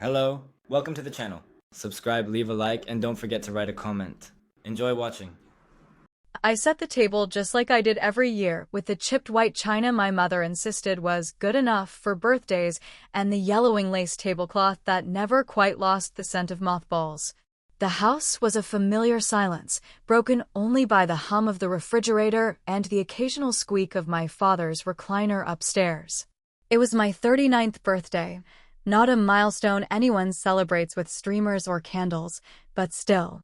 Hello, welcome to the channel. Subscribe, leave a like, and don't forget to write a comment. Enjoy watching. I set the table just like I did every year, with the chipped white china my mother insisted was good enough for birthdays and the yellowing lace tablecloth that never quite lost the scent of mothballs. The house was a familiar silence, broken only by the hum of the refrigerator and the occasional squeak of my father's recliner upstairs. It was my 39th birthday, not a milestone anyone celebrates with streamers or candles, but still.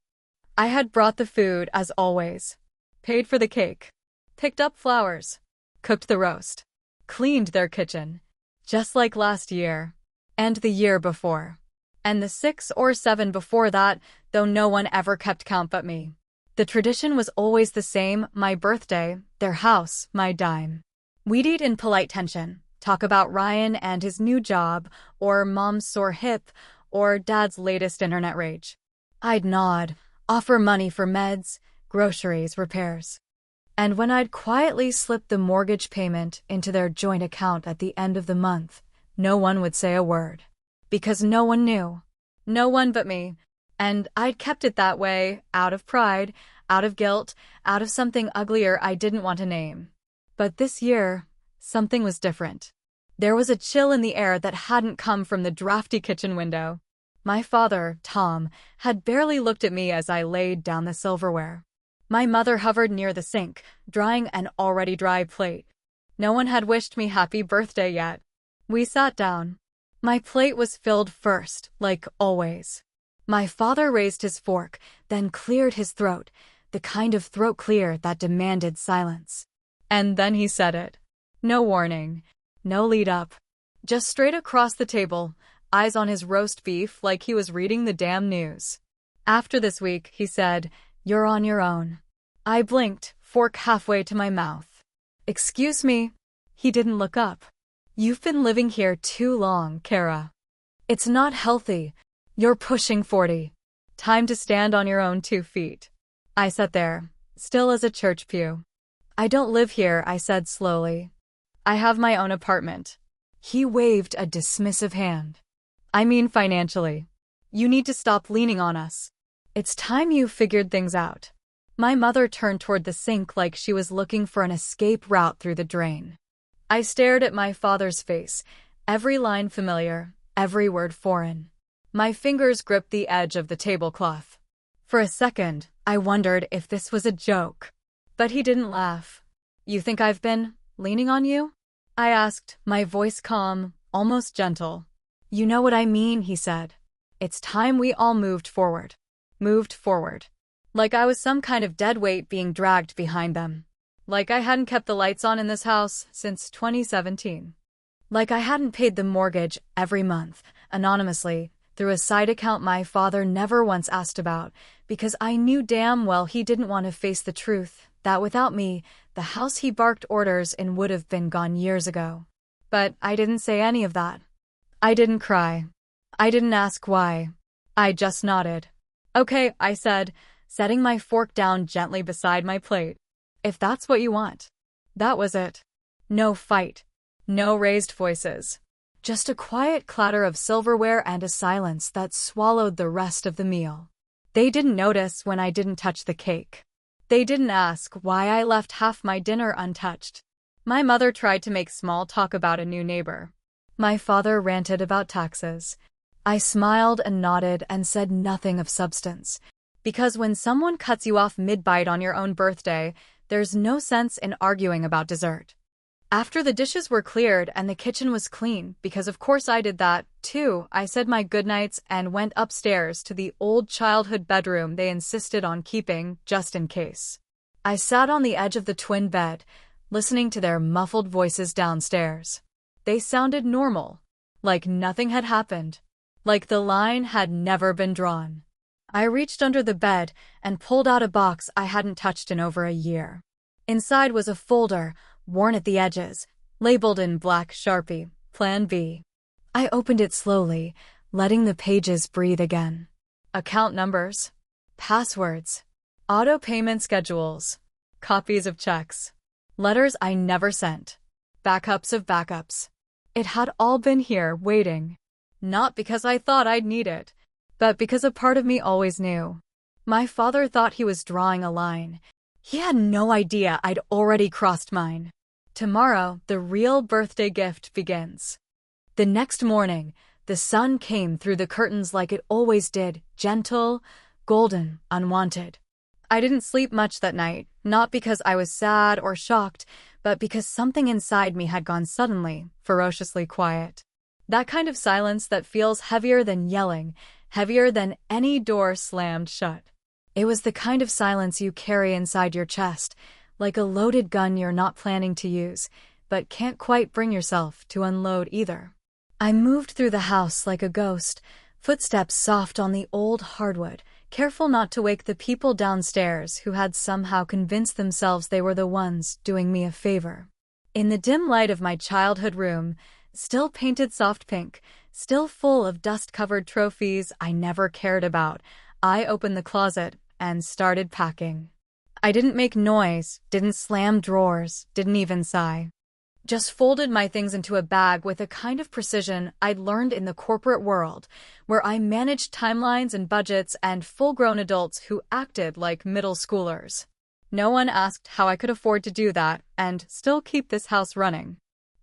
I had brought the food as always. Paid for the cake, picked up flowers, cooked the roast, cleaned their kitchen, just like last year, and the year before, and the 6 or 7 before that, though no one ever kept count but me. The tradition was always the same: my birthday, their house, my dime. We'd eat in polite tension, talk about Ryan and his new job, or mom's sore hip, or dad's latest internet rage. I'd nod, offer money for meds, groceries, repairs. And when I'd quietly slip the mortgage payment into their joint account at the end of the month, no one would say a word. Because no one knew. No one but me. And I'd kept it that way, out of pride, out of guilt, out of something uglier I didn't want to name. But this year, something was different. There was a chill in the air that hadn't come from the drafty kitchen window. My father, Tom, had barely looked at me as I laid down the silverware. My mother hovered near the sink, drying an already dry plate. No one had wished me happy birthday yet. We sat down. My plate was filled first, like always. My father raised his fork, then cleared his throat, the kind of throat clear that demanded silence. And then he said it. No warning, no lead up. Just straight across the table, eyes on his roast beef like he was reading the damn news. After this week, he said, "You're on your own." I blinked, fork halfway to my mouth. "Excuse me." He didn't look up. "You've been living here too long, Kara. It's not healthy. You're pushing 40. Time to stand on your own 2 feet." I sat there, still as a church pew. "I don't live here," I said slowly. "I have my own apartment." He waved a dismissive hand. "I mean financially. You need to stop leaning on us. It's time you figured things out." My mother turned toward the sink like she was looking for an escape route through the drain. I stared at my father's face, every line familiar, every word foreign. My fingers gripped the edge of the tablecloth. For a second, I wondered if this was a joke. But he didn't laugh. "You think I've been leaning on you?" I asked, my voice calm, almost gentle. "You know what I mean," he said. "It's time we all moved forward." Moved forward. Like I was some kind of dead weight being dragged behind them. Like I hadn't kept the lights on in this house since 2017. Like I hadn't paid the mortgage every month, anonymously, through a side account my father never once asked about, because I knew damn well he didn't want to face the truth, that without me, the house he barked orders in would have been gone years ago. But I didn't say any of that. I didn't cry. I didn't ask why. I just nodded. "Okay," I said, setting my fork down gently beside my plate. "If that's what you want." That was it. No fight. No raised voices. Just a quiet clatter of silverware and a silence that swallowed the rest of the meal. They didn't notice when I didn't touch the cake. They didn't ask why I left half my dinner untouched. My mother tried to make small talk about a new neighbor. My father ranted about taxes. I smiled and nodded and said nothing of substance. Because when someone cuts you off mid-bite on your own birthday, there's no sense in arguing about dessert. After the dishes were cleared and the kitchen was clean, because of course I did that, too, I said my goodnights and went upstairs to the old childhood bedroom they insisted on keeping, just in case. I sat on the edge of the twin bed, listening to their muffled voices downstairs. They sounded normal, like nothing had happened, like the line had never been drawn. I reached under the bed and pulled out a box I hadn't touched in over a year. Inside was a folder, worn at the edges, labeled in black Sharpie, Plan B. I opened it slowly, letting the pages breathe again. Account numbers, passwords, auto payment schedules, copies of checks, letters I never sent, backups of backups. It had all been here, waiting. Not because I thought I'd need it, but because a part of me always knew. My father thought he was drawing a line. He had no idea I'd already crossed mine. Tomorrow, the real birthday gift begins. The next morning, the sun came through the curtains like it always did, gentle, golden, unwanted. I didn't sleep much that night, not because I was sad or shocked, but because something inside me had gone suddenly, ferociously quiet. That kind of silence that feels heavier than yelling, heavier than any door slammed shut. It was the kind of silence you carry inside your chest, like a loaded gun you're not planning to use, but can't quite bring yourself to unload either. I moved through the house like a ghost, footsteps soft on the old hardwood, careful not to wake the people downstairs who had somehow convinced themselves they were the ones doing me a favor. In the dim light of my childhood room, still painted soft pink, still full of dust-covered trophies I never cared about, I opened the closet and started packing. I didn't make noise, didn't slam drawers, didn't even sigh. Just folded my things into a bag with a kind of precision I'd learned in the corporate world, where I managed timelines and budgets and full-grown adults who acted like middle schoolers. No one asked how I could afford to do that and still keep this house running.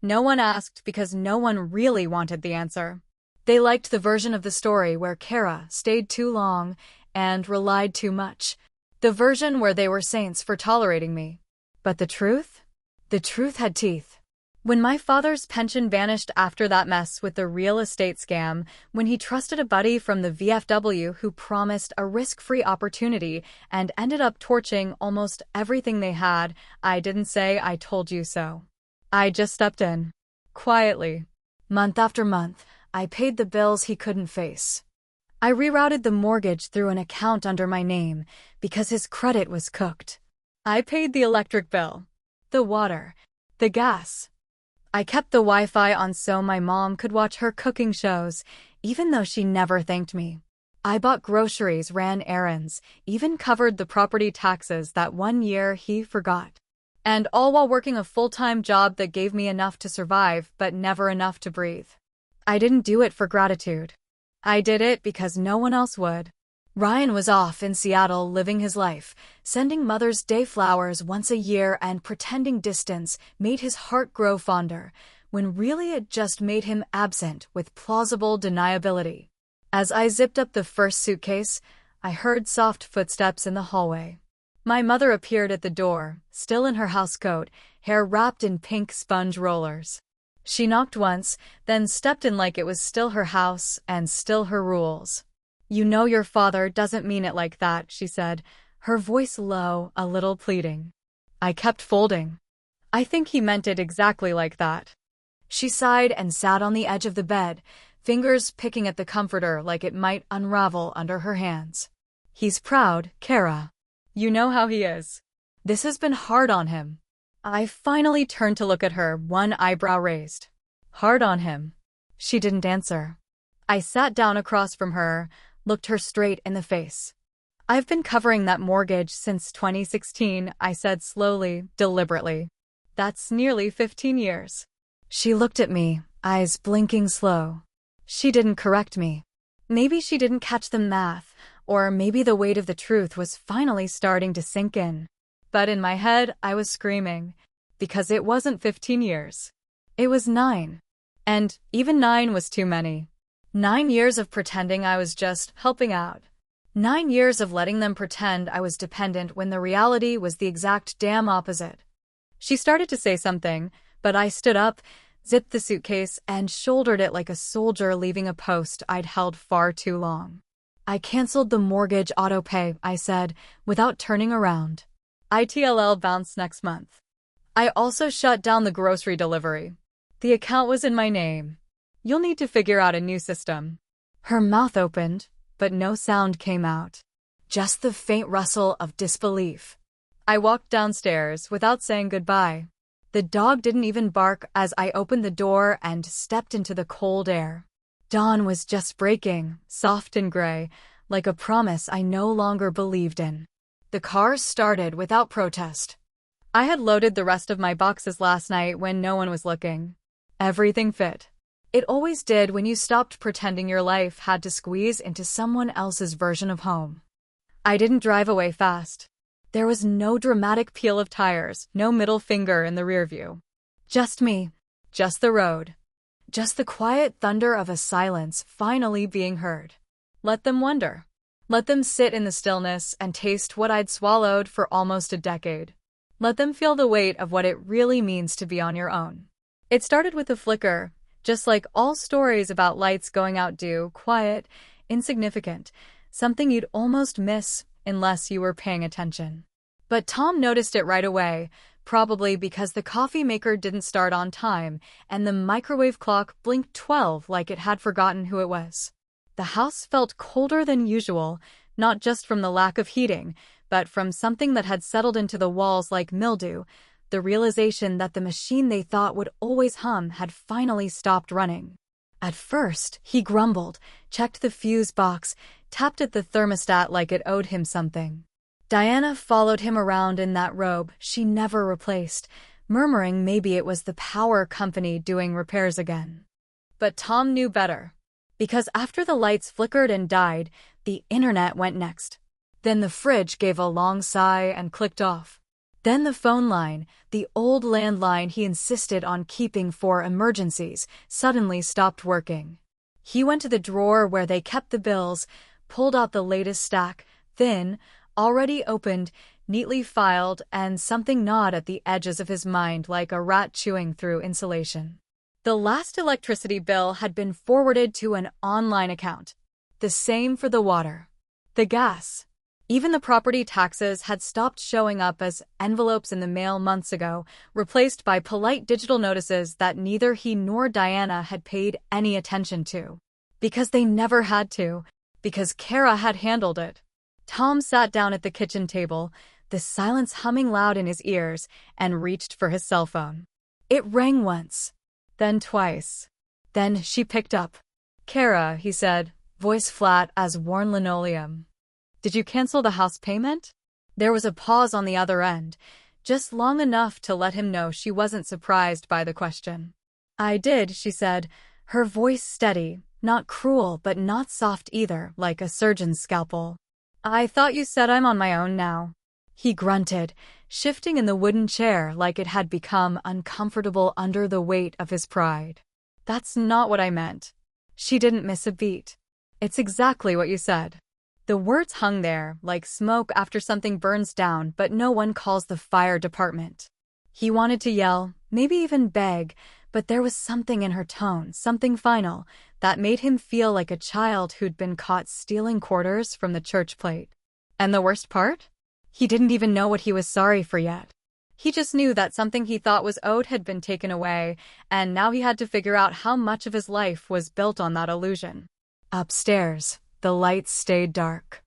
No one asked because no one really wanted the answer. They liked the version of the story where Kara stayed too long and relied too much. The version where they were saints for tolerating me. But the truth? The truth had teeth. When my father's pension vanished after that mess with the real estate scam, when he trusted a buddy from the VFW who promised a risk-free opportunity and ended up torching almost everything they had, I didn't say I told you so. I just stepped in. Quietly. Month after month, I paid the bills he couldn't face. I rerouted the mortgage through an account under my name because his credit was cooked. I paid the electric bill, the water, the gas. I kept the Wi-Fi on so my mom could watch her cooking shows, even though she never thanked me. I bought groceries, ran errands, even covered the property taxes that one year he forgot. And all while working a full-time job that gave me enough to survive, but never enough to breathe. I didn't do it for gratitude. I did it because no one else would. Ryan was off in Seattle living his life, sending Mother's Day flowers once a year and pretending distance made his heart grow fonder, when really it just made him absent with plausible deniability. As I zipped up the first suitcase, I heard soft footsteps in the hallway. My mother appeared at the door, still in her housecoat, hair wrapped in pink sponge rollers. She knocked once, then stepped in like it was still her house and still her rules. "You know your father doesn't mean it like that," she said, her voice low, a little pleading. I kept folding. "I think he meant it exactly like that." She sighed and sat on the edge of the bed, fingers picking at the comforter like it might unravel under her hands. "He's proud, Kara. You know how he is. This has been hard on him." I finally turned to look at her, one eyebrow raised. "Hard on him?" She didn't answer. I sat down across from her, looked her straight in the face. "I've been covering that mortgage since 2016, I said slowly, deliberately. "That's nearly 15 years. She looked at me, eyes blinking slow. She didn't correct me. Maybe she didn't catch the math, or maybe the weight of the truth was finally starting to sink in. But in my head, I was screaming, because it wasn't 15 years. It was 9. And even 9 was too many. 9 years of pretending I was just helping out. 9 years of letting them pretend I was dependent when the reality was the exact damn opposite. She started to say something, but I stood up, zipped the suitcase, and shouldered it like a soldier leaving a post I'd held far too long. "I canceled the mortgage auto-pay," I said, without turning around. "ITLL bounced next month. I also shut down the grocery delivery. The account was in my name. You'll need to figure out a new system." Her mouth opened, but no sound came out. Just the faint rustle of disbelief. I walked downstairs without saying goodbye. The dog didn't even bark as I opened the door and stepped into the cold air. Dawn was just breaking, soft and gray, like a promise I no longer believed in. The car started without protest. I had loaded the rest of my boxes last night when no one was looking. Everything fit. It always did when you stopped pretending your life had to squeeze into someone else's version of home. I didn't drive away fast. There was no dramatic peel of tires, no middle finger in the rearview. Just me. Just the road. Just the quiet thunder of a silence finally being heard. Let them wonder. Let them sit in the stillness and taste what I'd swallowed for almost a decade. Let them feel the weight of what it really means to be on your own. It started with a flicker, just like all stories about lights going out do, quiet, insignificant, something you'd almost miss unless you were paying attention. But Tom noticed it right away, probably because the coffee maker didn't start on time and the microwave clock blinked 12 like it had forgotten who it was. The house felt colder than usual, not just from the lack of heating, but from something that had settled into the walls like mildew, the realization that the machine they thought would always hum had finally stopped running. At first, he grumbled, checked the fuse box, tapped at the thermostat like it owed him something. Diana followed him around in that robe she never replaced, murmuring maybe it was the power company doing repairs again. But Tom knew better. Because after the lights flickered and died, the internet went next. Then the fridge gave a long sigh and clicked off. Then the phone line, the old landline he insisted on keeping for emergencies, suddenly stopped working. He went to the drawer where they kept the bills, pulled out the latest stack, thin, already opened, neatly filed, and something gnawed at the edges of his mind like a rat chewing through insulation. The last electricity bill had been forwarded to an online account. The same for the water. The gas. Even the property taxes had stopped showing up as envelopes in the mail months ago, replaced by polite digital notices that neither he nor Diana had paid any attention to. Because they never had to. Because Kara had handled it. Tom sat down at the kitchen table, the silence humming loud in his ears, and reached for his cell phone. It rang once. Then twice. Then she picked up. "Kara," he said, voice flat as worn linoleum. "Did you cancel the house payment?" There was a pause on the other end, just long enough to let him know she wasn't surprised by the question. "I did," she said, her voice steady, not cruel but not soft either, like a surgeon's scalpel. "I thought you said I'm on my own now." He grunted, shifting in the wooden chair like it had become uncomfortable under the weight of his pride. "That's not what I meant." She didn't miss a beat. "It's exactly what you said." The words hung there, like smoke after something burns down, but no one calls the fire department. He wanted to yell, maybe even beg, but there was something in her tone, something final, that made him feel like a child who'd been caught stealing quarters from the church plate. And the worst part? He didn't even know what he was sorry for yet. He just knew that something he thought was owed had been taken away, and now he had to figure out how much of his life was built on that illusion. Upstairs, the lights stayed dark.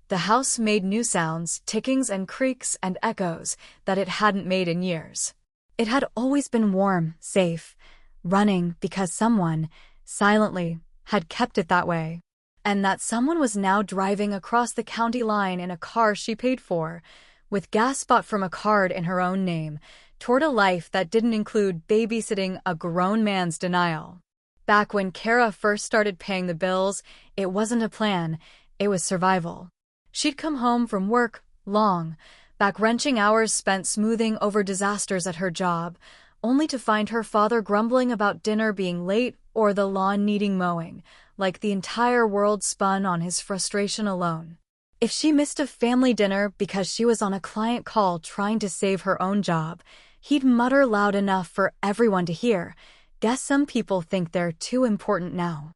The house made new sounds, tickings and creaks and echoes that it hadn't made in years. It had always been warm, safe, running because someone, silently, had kept it that way. And that someone was now driving across the county line in a car she paid for, with gas bought from a card in her own name, toward a life that didn't include babysitting a grown man's denial. Back when Kara first started paying the bills, it wasn't a plan, it was survival. She'd come home from work, long, back-wrenching hours spent smoothing over disasters at her job, only to find her father grumbling about dinner being late or the lawn needing mowing, like the entire world spun on his frustration alone. If she missed a family dinner because she was on a client call trying to save her own job, he'd mutter loud enough for everyone to hear, "Guess some people think they're too important now."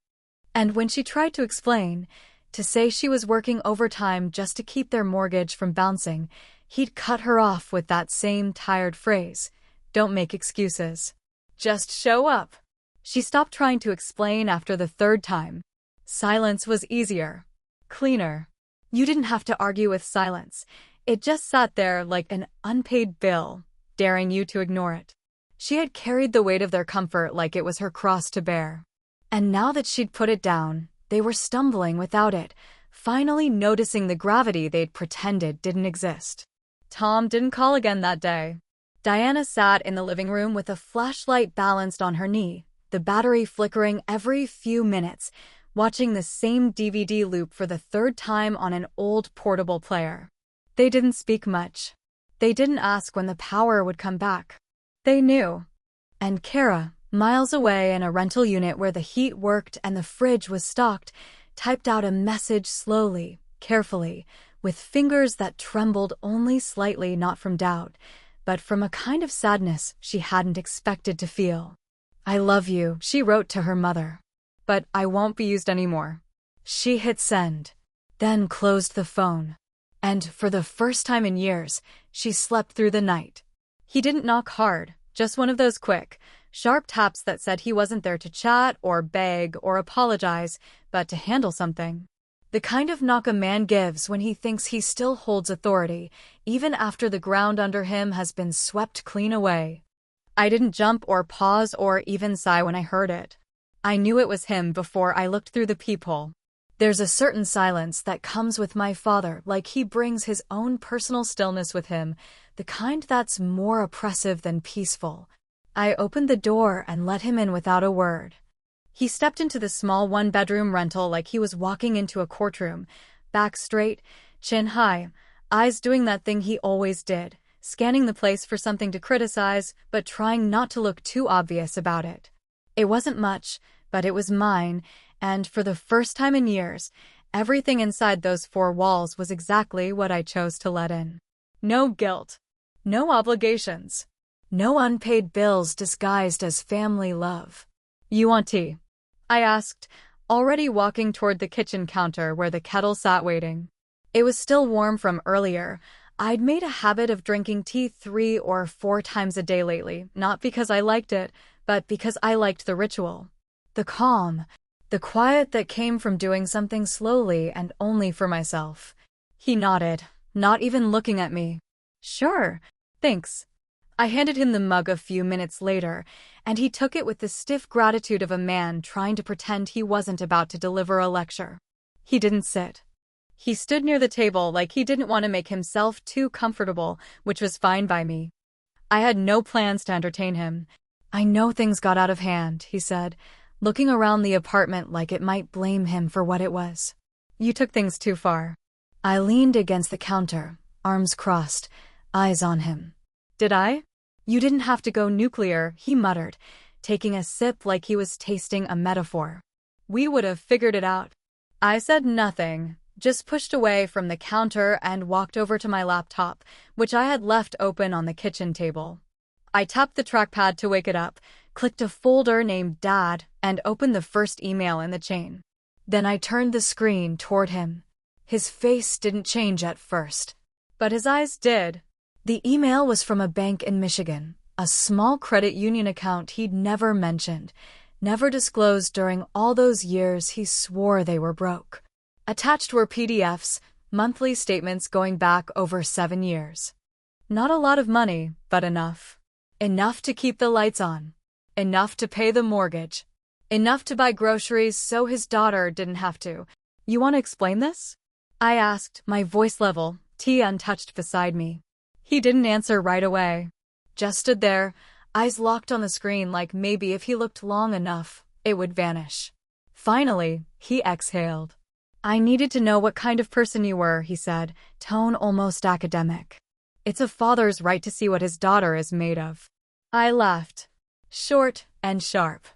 And when she tried to explain, to say she was working overtime just to keep their mortgage from bouncing, he'd cut her off with that same tired phrase, "Don't make excuses. Just show up." She stopped trying to explain after the third time. Silence was easier. Cleaner. You didn't have to argue with silence. It just sat there like an unpaid bill, daring you to ignore it. She had carried the weight of their comfort like it was her cross to bear. And now that she'd put it down, they were stumbling without it, finally noticing the gravity they'd pretended didn't exist. Tom didn't call again that day. Diana sat in the living room with a flashlight balanced on her knee, the battery flickering every few minutes, watching the same DVD loop for the third time on an old portable player. They didn't speak much. They didn't ask when the power would come back. They knew. And Kara, miles away in a rental unit where the heat worked and the fridge was stocked, typed out a message slowly, carefully, with fingers that trembled only slightly, not from doubt, but from a kind of sadness she hadn't expected to feel. "I love you," she wrote to her mother. "But I won't be used anymore." She hit send, then closed the phone. And for the first time in years, she slept through the night. He didn't knock hard, just one of those quick, sharp taps that said he wasn't there to chat or beg or apologize, but to handle something. The kind of knock a man gives when he thinks he still holds authority, even after the ground under him has been swept clean away. I didn't jump or pause or even sigh when I heard it. I knew it was him before I looked through the peephole. There's a certain silence that comes with my father, like he brings his own personal stillness with him, the kind that's more oppressive than peaceful. I opened the door and let him in without a word. He stepped into the small one-bedroom rental like he was walking into a courtroom, back straight, chin high, eyes doing that thing he always did, scanning the place for something to criticize, but trying not to look too obvious about it. It wasn't much, but it was mine, and for the first time in years, everything inside those four walls was exactly what I chose to let in. No guilt. No obligations. No unpaid bills disguised as family love. "You want tea?" I asked, already walking toward the kitchen counter where the kettle sat waiting. It was still warm from earlier. I'd made a habit of drinking tea 3 or 4 times a day lately, not because I liked it, but because I liked the ritual. The calm, the quiet that came from doing something slowly and only for myself. He nodded, not even looking at me. "Sure, thanks." I handed him the mug a few minutes later, and he took it with the stiff gratitude of a man trying to pretend he wasn't about to deliver a lecture. He didn't sit. He stood near the table like he didn't want to make himself too comfortable, which was fine by me. I had no plans to entertain him. "I know things got out of hand," he said, looking around the apartment like it might blame him for what it was. "You took things too far." I leaned against the counter, arms crossed, eyes on him. "Did I?" "You didn't have to go nuclear," he muttered, taking a sip like he was tasting a metaphor. "We would have figured it out." I said nothing, just pushed away from the counter and walked over to my laptop, which I had left open on the kitchen table. I tapped the trackpad to wake it up, clicked a folder named Dad, and opened the first email in the chain. Then I turned the screen toward him. His face didn't change at first, but his eyes did. The email was from a bank in Michigan, a small credit union account he'd never mentioned, never disclosed during all those years he swore they were broke. Attached were PDFs, monthly statements going back over 7 years. Not a lot of money, but enough. Enough to keep the lights on. Enough to pay the mortgage. Enough to buy groceries so his daughter didn't have to. "You want to explain this?" I asked, my voice level, tea untouched beside me. He didn't answer right away. Just stood there, eyes locked on the screen like maybe if he looked long enough, it would vanish. Finally, he exhaled. "I needed to know what kind of person you were," he said, tone almost academic. "It's a father's right to see what his daughter is made of." I laughed. Short and sharp.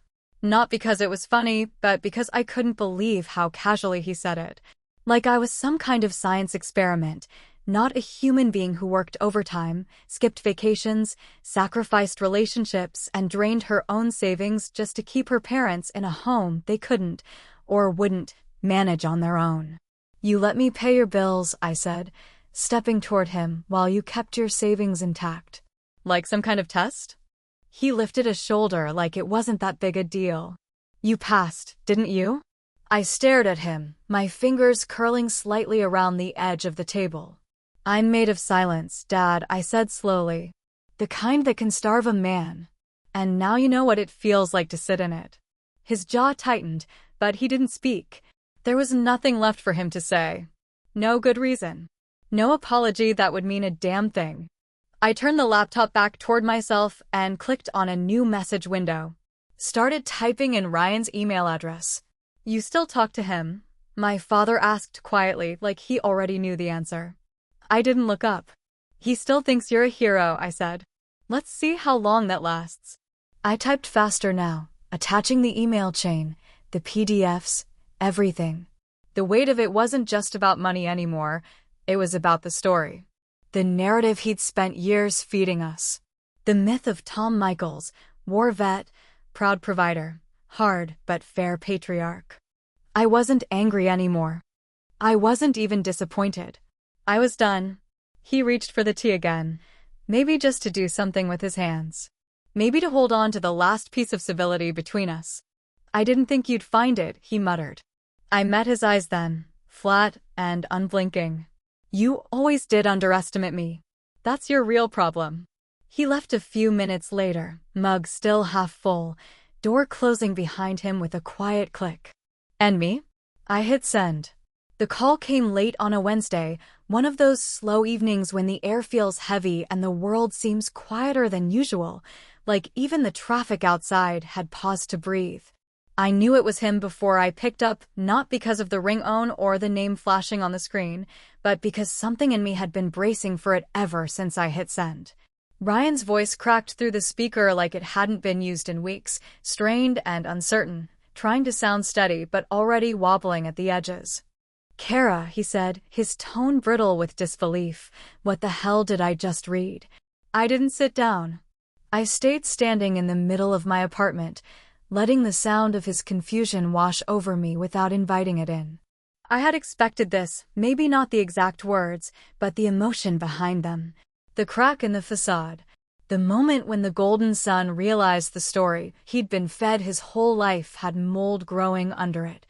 Not because it was funny, but because I couldn't believe how casually he said it. Like I was some kind of science experiment, not a human being who worked overtime, skipped vacations, sacrificed relationships, and drained her own savings just to keep her parents in a home they couldn't, or wouldn't, manage on their own. "You let me pay your bills," I said, stepping toward him while you kept your savings intact. Like some kind of test? He lifted a shoulder like it wasn't that big a deal. "You passed, didn't you?" I stared at him, my fingers curling slightly around the edge of the table. "I'm made of silence, Dad," I said slowly. "The kind that can starve a man. And now you know what it feels like to sit in it." His jaw tightened, but he didn't speak. There was nothing left for him to say. No good reason. No apology that would mean a damn thing. I turned the laptop back toward myself and clicked on a new message window. Started typing in Ryan's email address. "You still talk to him?" My father asked quietly, like he already knew the answer. I didn't look up. "He still thinks you're a hero," I said. "Let's see how long that lasts." I typed faster now, attaching the email chain, the PDFs, everything. The weight of it wasn't just about money anymore, it was about the story. The narrative he'd spent years feeding us. The myth of Tom Michaels, war vet, proud provider, hard but fair patriarch. I wasn't angry anymore. I wasn't even disappointed. I was done. He reached for the tea again, maybe just to do something with his hands. Maybe to hold on to the last piece of civility between us. "I didn't think you'd find it," he muttered. I met his eyes then, flat and unblinking. "You always did underestimate me. That's your real problem." He left a few minutes later, mug still half full, door closing behind him with a quiet click. And me? I hit send. The call came late on a Wednesday, one of those slow evenings when the air feels heavy and the world seems quieter than usual, like even the traffic outside had paused to breathe. I knew it was him before I picked up, not because of the ringtone or the name flashing on the screen, but because something in me had been bracing for it ever since I hit send. Ryan's voice cracked through the speaker like it hadn't been used in weeks, strained and uncertain, trying to sound steady but already wobbling at the edges. "Kara," he said, his tone brittle with disbelief. "What the hell did I just read?" I didn't sit down. I stayed standing in the middle of my apartment, letting the sound of his confusion wash over me without inviting it in. I had expected this, maybe not the exact words, but the emotion behind them. The crack in the facade. The moment when the golden sun realized the story he'd been fed his whole life had mold growing under it.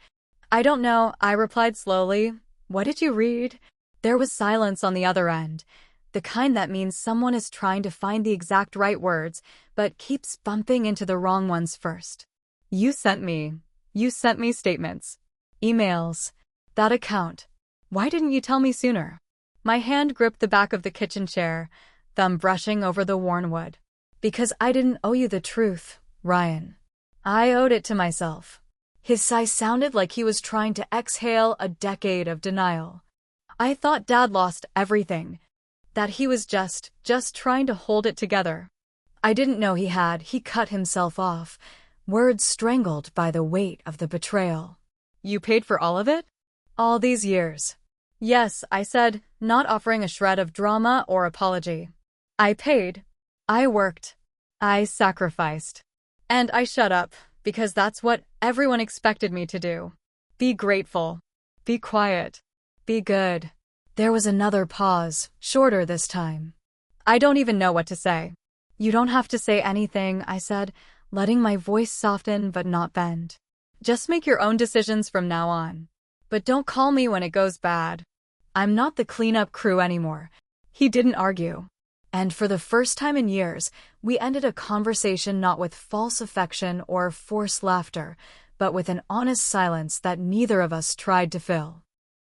"I don't know," I replied slowly. "What did you read?" There was silence on the other end, the kind that means someone is trying to find the exact right words, but keeps bumping into the wrong ones first. You sent me statements. Emails. That account. Why didn't you tell me sooner?" My hand gripped the back of the kitchen chair, thumb brushing over the worn wood. "Because I didn't owe you the truth, Ryan. I owed it to myself." His sigh sounded like he was trying to exhale a decade of denial. I thought Dad lost everything, that he was just trying to hold it together. I didn't know he had. He cut himself off, words strangled by the weight of the betrayal. "You paid for all of it? All these years?" "Yes," I said, not offering a shred of drama or apology. "I paid. I worked. I sacrificed. And I shut up, because that's what everyone expected me to do. Be grateful. Be quiet. Be good." There was another pause, shorter this time. "I don't even know what to say." "You don't have to say anything," I said, letting my voice soften but not bend. "Just make your own decisions from now on. But don't call me when it goes bad. I'm not the cleanup crew anymore." He didn't argue. And for the first time in years, we ended a conversation not with false affection or forced laughter, but with an honest silence that neither of us tried to fill.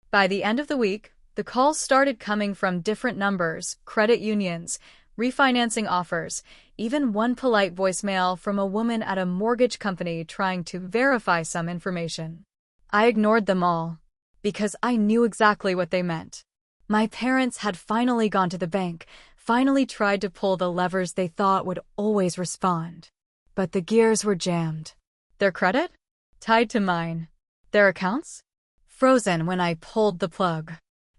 By the end of the week, the calls started coming from different numbers, credit unions, refinancing offers, even one polite voicemail from a woman at a mortgage company trying to verify some information. I ignored them all, because I knew exactly what they meant. My parents had finally gone to the bank, finally tried to pull the levers they thought would always respond. But the gears were jammed. Their credit? Tied to mine. Their accounts? Frozen when I pulled the plug.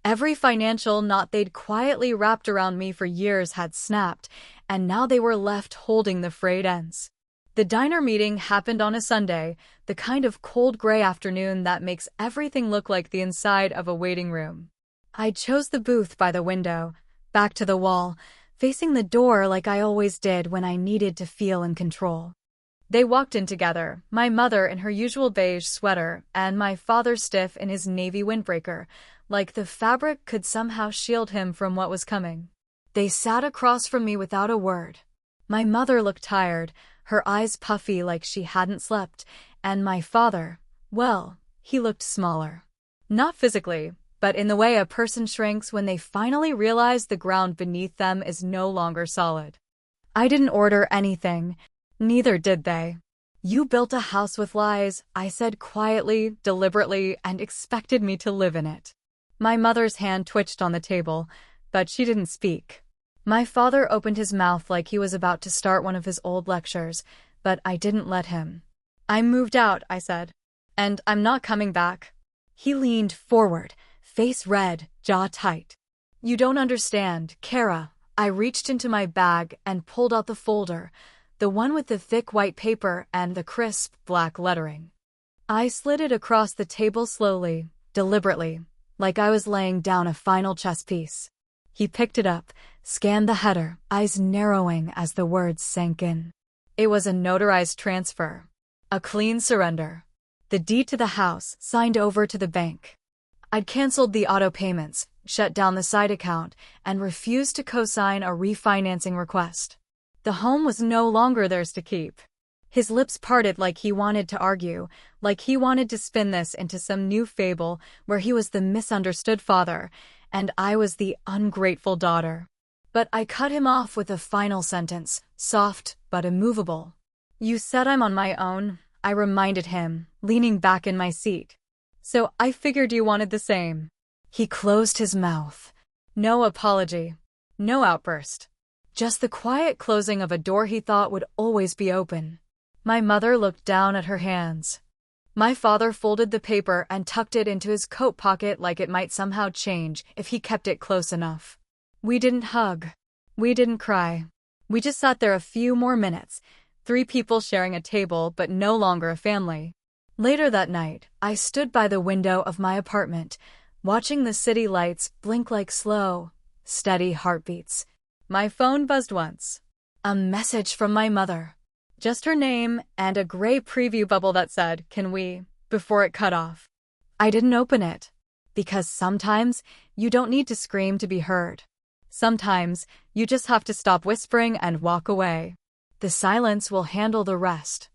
Every financial knot they'd quietly wrapped around me for years had snapped, and now they were left holding the frayed ends. The diner meeting happened on a Sunday, the kind of cold gray afternoon that makes everything look like the inside of a waiting room. I chose the booth by the window, back to the wall, facing the door like I always did when I needed to feel in control. They walked in together, my mother in her usual beige sweater and my father stiff in his navy windbreaker, like the fabric could somehow shield him from what was coming. They sat across from me without a word. My mother looked tired, her eyes puffy like she hadn't slept, and my father, well, he looked smaller. Not physically, but in the way a person shrinks when they finally realize the ground beneath them is no longer solid. I didn't order anything. Neither did they. You built a house with lies, I said quietly, deliberately, and expected me to live in it. My mother's hand twitched on the table, but she didn't speak. My father opened his mouth like he was about to start one of his old lectures, but I didn't let him. I moved out, I said. And I'm not coming back. He leaned forward, face red, jaw tight. You don't understand, Kara. I reached into my bag and pulled out the folder, the one with the thick white paper and the crisp black lettering. I slid it across the table slowly, deliberately, like I was laying down a final chess piece. He picked it up, scanned the header, eyes narrowing as the words sank in. It was a notarized transfer. A clean surrender. The deed to the house, signed over to the bank. I'd canceled the auto payments, shut down the side account, and refused to co-sign a refinancing request. The home was no longer theirs to keep. His lips parted like he wanted to argue, like he wanted to spin this into some new fable where he was the misunderstood father, and I was the ungrateful daughter. But I cut him off with a final sentence, soft but immovable. You said I'm on my own, I reminded him, leaning back in my seat. So I figured you wanted the same. He closed his mouth. No apology. No outburst. Just the quiet closing of a door he thought would always be open. My mother looked down at her hands. My father folded the paper and tucked it into his coat pocket like it might somehow change if he kept it close enough. We didn't hug. We didn't cry. We just sat there a few more minutes, 3 people sharing a table but no longer a family. Later that night, I stood by the window of my apartment, watching the city lights blink like slow, steady heartbeats. My phone buzzed once. A message from my mother. Just her name and a gray preview bubble that said, "Can we?" before it cut off. I didn't open it. Because sometimes you don't need to scream to be heard. Sometimes you just have to stop whispering and walk away. The silence will handle the rest.